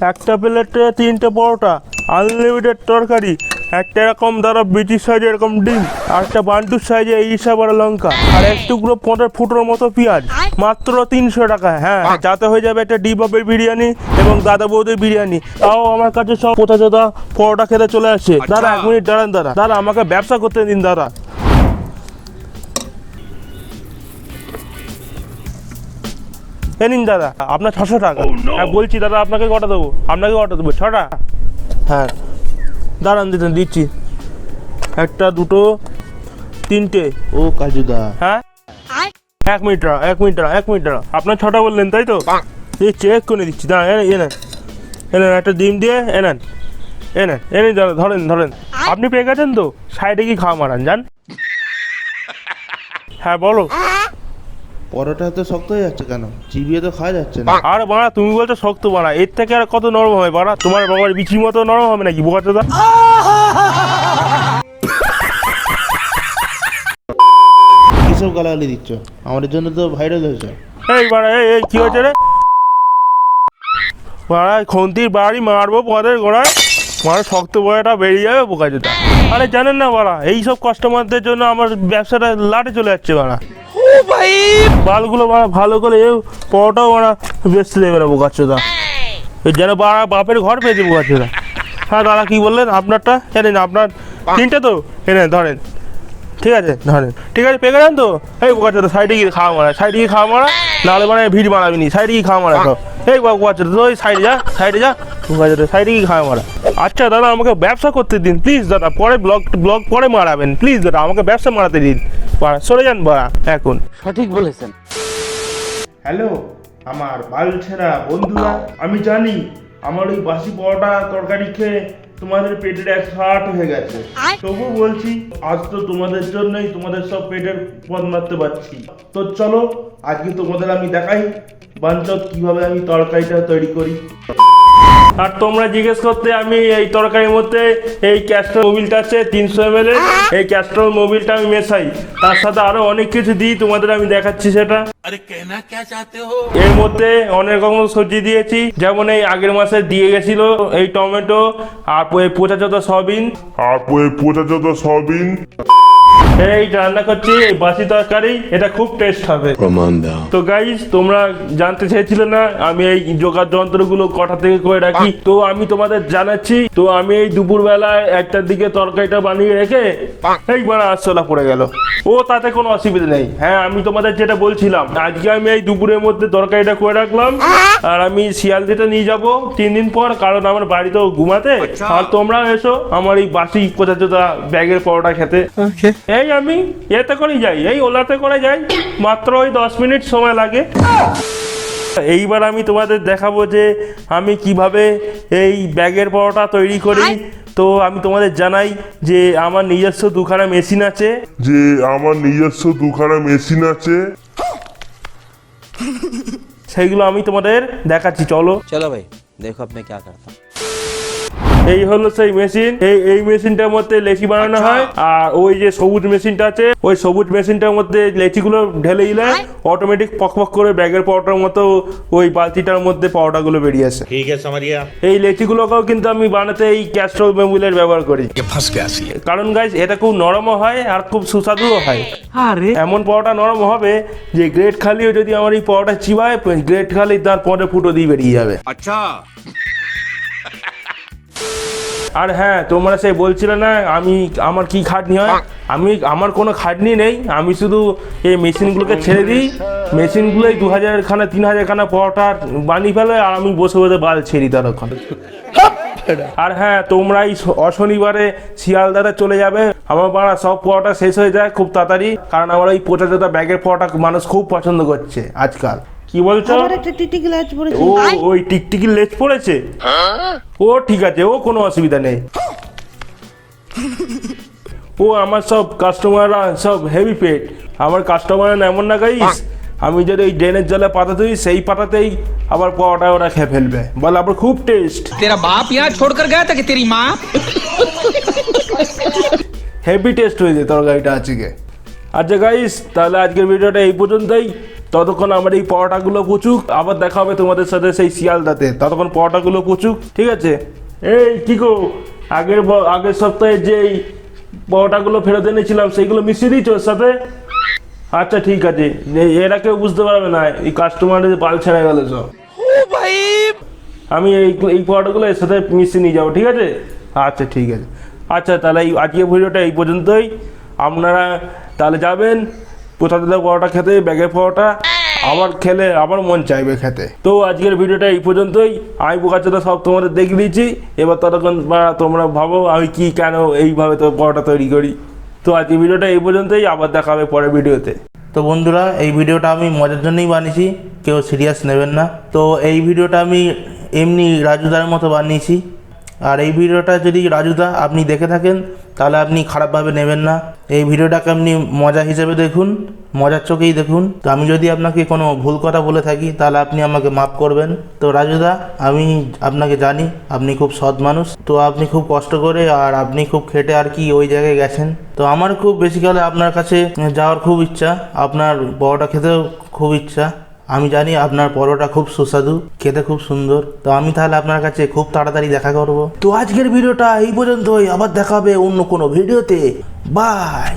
একটা প্লেটে 3টে পরোটা, আনলিমিটেড তরকারি, একটা এরকম দাদা ব্রিটিশ সাইজে এরকম ডিম, আর একটা বান্টুর সাইজে এই হিসাব আর লঙ্কা, আর এক টুকরো 15 ফুটোর মতো পেঁয়াজ, মাত্র 300 টাকা। হ্যাঁ, যাতে হয়ে যাবে একটা ডিবাবের বিরিয়ানি এবং দাদা বৌদির বিরিয়ানি। তাও আমার কাছে সব পোতা পরোটা খেতে চলে আসছে। দাদা 1 মিনিট দাঁড়ান দাদা, দাদা আমাকে ব্যবসা করতে দিন দাদা। এ নিন দাদা আপনার 600 টাকা। হ্যাঁ বলছি দাদা আপনাকে কটা দেবো? আপনাকে কটা দেবো? 6টা? হ্যাঁ দাঁড়ান দিচ্ছি। 1, 2, 3টে। ও কাজুদা, হ্যাঁ 1 মিনিট আপনার 6টা বললেন তাই তো? চেক করে দিচ্ছি। দাঁড়ান এনেন একটা ডিম দিয়ে এনেন দাদা, ধরেন। আপনি পেয়ে গেছেন তো? সাইডে কি খাওয়া মারান যান। হ্যাঁ বলো। পরোটা তো শক্ত হয়ে যাচ্ছে কেন? চিবিয়ে তো খাওয়া যাচ্ছে না। আরে বাড়া তুমি বলছো শক্ত, বাড়া এর থেকে আর কত নরম হবে বাড়া? তোমার বাবার বিচির মতো নরম হবে নাকি বোকাচোদা? কিসব গালাগালি দিচ্ছ? আমাদের জন্য তো ভাইরাল হয়েছে। এই বাড়া এই কি হয়েছে রে বাড়া? খন্তির বাড়ি মারবো পদের গোড়ায়, মানে শক্ত বড়াটা বেরিয়ে যাবে বোকাচোদা। আরে জানেন না বাড়া, এইসব কাস্টমারদের জন্য আমার ব্যবসাটা লাটে চলে যাচ্ছে বাড়া। বালগুলো বাড়া ভালো করে পরোটাও বাড়া বেচতে দেবে না বোকাচোদা, যেন বাড়া বাপের ঘর পেয়েছে বোকাচোদা। হ্যাঁ দাদা কি বললেন? আপনারটা জানেন? আপনার 3টে তো এনে ধরেন। ঠিক আছে পেয়ে গেলেন তো? এই বোকাচোদা সাইডে গিয়ে খাওয়া মারা, নাহলে মানে ভিড় মারাবি নি। সাইডে গিয়ে খাওয়া মারা তো। এই বোকাচোদা তো ওই সাইডে যা বোকাচোদা, সাইডে গিয়ে খাওয়া মারা। আচ্ছা দাদা আমাকে ব্যবসা করতে দিন প্লিজ দাদা, পরে ব্লগ পরে মারাবেন প্লিজ দাদা, আমাকে ব্যবসা মারাতে দিন। সরে যান বাড়া এখন। সঠিক বলেছেন। হ্যালো আমার বালছেরা বন্ধুরা, আমি জানি আমার ওই বাসি পরোটা তরকারি খেয়ে তোমাদের পেটের 108 হয়ে গেছে, তবু বলছি আজ তো তোমাদের জন্যই তোমাদের সব পেটের পদ মারতে পারছি। তো চলো আজকে তোমাদের আমি দেখাই বাঞ্চত কিভাবে আমি তরকারিটা তৈরি করি। আর তোমরা জিজ্ঞেস করতে, আমি এই তরকারির মধ্যে এই ক্যাস্ট্রল মোবিলটা আছে 300 ml, এই ক্যাস্ট্রল মোবিলটা আমি মেশাই, তার সাথে আরো অনেক কিছু দিই, তোমাদের আমি দেখাচ্ছি সেটা। এর মধ্যে অনেক রকম সবজি দিয়েছি, যেমন এই আগের মাসে দিয়ে গেছিল এই টমেটো আর পচাচোদা সয়াবিন। এই রান্না করছি এই বাসি তরকারি, এটা খুব টেস্ট হবে। তো গাইস তোমরা জানতে চেয়েছিলে না আমি এই জোগাড় যন্ত্রগুলো কটা থেকে করে রাখি, তো আমি তোমাদের জানাচ্ছি। তো আমি এই দুপুর বেলায় 1টার দিকে তরকারিটা বানিয়ে রেখে এইবার আরশোলা পড়ে গেল, ও তাতে কোনো অসুবিধা নেই। হ্যাঁ আমি তোমাদের যেটা বলছিলাম, আজকে আমি এই দুপুরের মধ্যে তরকারিটা করে রাখলাম, আর আমি শিয়ালদিতে নিয়ে যাব 3 দিন পর, কারণ আমার বাড়িতেও ঘুমাতে। আর তোমরা এসো আমার এই বাসি পচাচোদা ব্যাগের পরোটা খেতে। এই আমি এতে করেই যাই, এই ওলাতে করে যাই, মাত্র ওই 10 মিনিট সময় লাগে। এইবার আমি তোমাদের দেখাবো যে আমি কিভাবে এই ব্যাগের পরোটা তৈরি করি। তো আমি তোমাদের জানাই যে আমার নিজস্ব 2খানা মেশিন আছে, সেইগুলো আমি তোমাদের দেখাচ্ছি। চলো ভাই দেখো আপনি কি করতে। এই হলো সেই মেশিন, এই মেশিনটার মধ্যে লেচি বানানো হয়। আর ওই যে সবুজ মেশিনটা আছে, ওই সবুজ মেশিনটার মধ্যে লেচিগুলো ঢেলে দিলে অটোমেটিক পক করে ব্যাগের পরোটার মতো ওই বালতিটার মধ্যে পরোটাগুলো বেরিয়ে আসে। ঠিক আছে সামারিয়া। এই লেচিগুলোকেও কিন্তু আমি বানাতে এই ক্যাস্ট্রল মোবিলের ব্যবহার করি, কারণ গাইস এটা খুব নরমও হয় আর খুব সুস্বাদুও হয়। আরে এমন পরোটা নরম হবে যে গ্রেট খালিও যদি আমার এই পরোটা চিবায়, গ্রেট খালি তার পরে ফুটো দিয়ে বেরিয়ে যাবে। আচ্ছা। আর হ্যাঁ তোমরা সেই বলছিলে না আমার কি খাটনি হয়, আমার কোনো খাটনি নেই, আমি শুধু এই মেশিনগুলোকে ছেড়ে দিই, মেশিনগুলোই 2000 খানা 3000 খানা পরোটা বানিয়ে ফেলে, আর আমি বসে বাল ছেড়ি তার ওখানে। আর হ্যাঁ তোমরা এই অশনিবারে শিয়ালদাতে চলে যাবে, আমার পাড়া সব পরোটা শেষ হয়ে যায় খুব তাড়াতাড়ি, কারণ আমার ওই পচাচোদা ব্যাগের পরোটা মানুষ খুব পছন্দ করছে আজকাল। কি বলছো? ওই টিকটিকি লেজ পড়েছে? ও ঠিক আছে, ও কোনো অসুবিধা নেই। ও আমার সব কাস্টমাররা সব হেভি পেট, আমার কাস্টমার এমন না গাইস, আমি যদি ওই ড্রেনের জলে পাতা দিই সেই পাতাতেই আবার পরোটা ওরা খেয়ে ফেলবে, বলে আবার খুব টেস্ট। तेरा बाप यहाँ छोड़कर गया था कि तेरी माँ? হেভি টেস্ট হয়েছে তরকারিটা আজকে। আচ্ছা গাইস তাহলে আজকের ভিডিওটা এই পর্যন্তই। ততক্ষণ আমার এই পরোটাগুলো পুচুক, আবার দেখা হবে তোমাদের সাথে সেই শিয়ালদাতে। ততক্ষণ পরোটাগুলো পুচুক, ঠিক আছে? এই কি গো, আগের সপ্তাহে যে এই পরোটাগুলো ফেরত এনেছিলাম সেইগুলো মিশিয়ে দিয়েছো ওর সাথে? আচ্ছা ঠিক আছে, এরা কেউ বুঝতে পারবে না, এই কাস্টমারের পাল ছেড়ে গেল সব। আমি এই পরোটাগুলো এর সাথে মিশিয়ে নিয়ে যাবো, ঠিক আছে? আচ্ছা ঠিক আছে। আচ্ছা তাহলে এই আজকের ভিডিওটা এই পর্যন্তই। আপনারা তাহলে যাবেন প্রসাদের পরোটা খেতে, ব্যাগের পরোটা আবার খেলে আবার মন চাইবে খেতে। তো আজকের ভিডিওটা এই পর্যন্তই। আমি বোকাচোদা সব তোমাদের দেখিয়ে দিয়েছি, এবার ততক্ষণ তোমরা ভাবো আমি কি কেন এইভাবে তো পরোটা তৈরি করি। তো আজকের ভিডিওটা এই পর্যন্তই, আবার দেখা হবে পরের ভিডিওতে। তো বন্ধুরা, এই ভিডিওটা আমি মজার জন্যই বানিয়েছি, কেউ সিরিয়াস নেবেন না। তো এই ভিডিওটা আমি এমনি রাজুদার মতো বানিয়েছি। আর এই ভিডিওটা যদি রাজুদা আপনি দেখে থাকেন তাহলে আপনি খারাপভাবে নেবেন না। এই ভিডিওটাকে আপনি মজা হিসেবে দেখুন, মজার চোখেই দেখুন। তো আমি যদি আপনাকে কোনো ভুল কথা বলে থাকি তাহলে আপনি আমাকে মাফ করবেন। তো রাজুদা, আমি আপনাকে জানি আপনি খুব সৎ মানুষ, তো আপনি খুব কষ্ট করে আর আপনি খুব খেটে আর কি ওই জায়গায় গেছেন। তো আমার খুব বেসিক্যালি আপনার কাছে যাওয়ার খুব ইচ্ছা, আপনার পরোটা খেতেও খুব ইচ্ছা। আমি জানি আপনার পরোটা খুব সুস্বাদু, খেতে খুব সুন্দর। তো আমি তাহলে আপনার কাছে খুব তাড়াতাড়ি দেখা করব। তো আজকের ভিডিওটা এই পর্যন্তই, আবার দেখা হবে অন্য কোনো ভিডিওতে। বাই।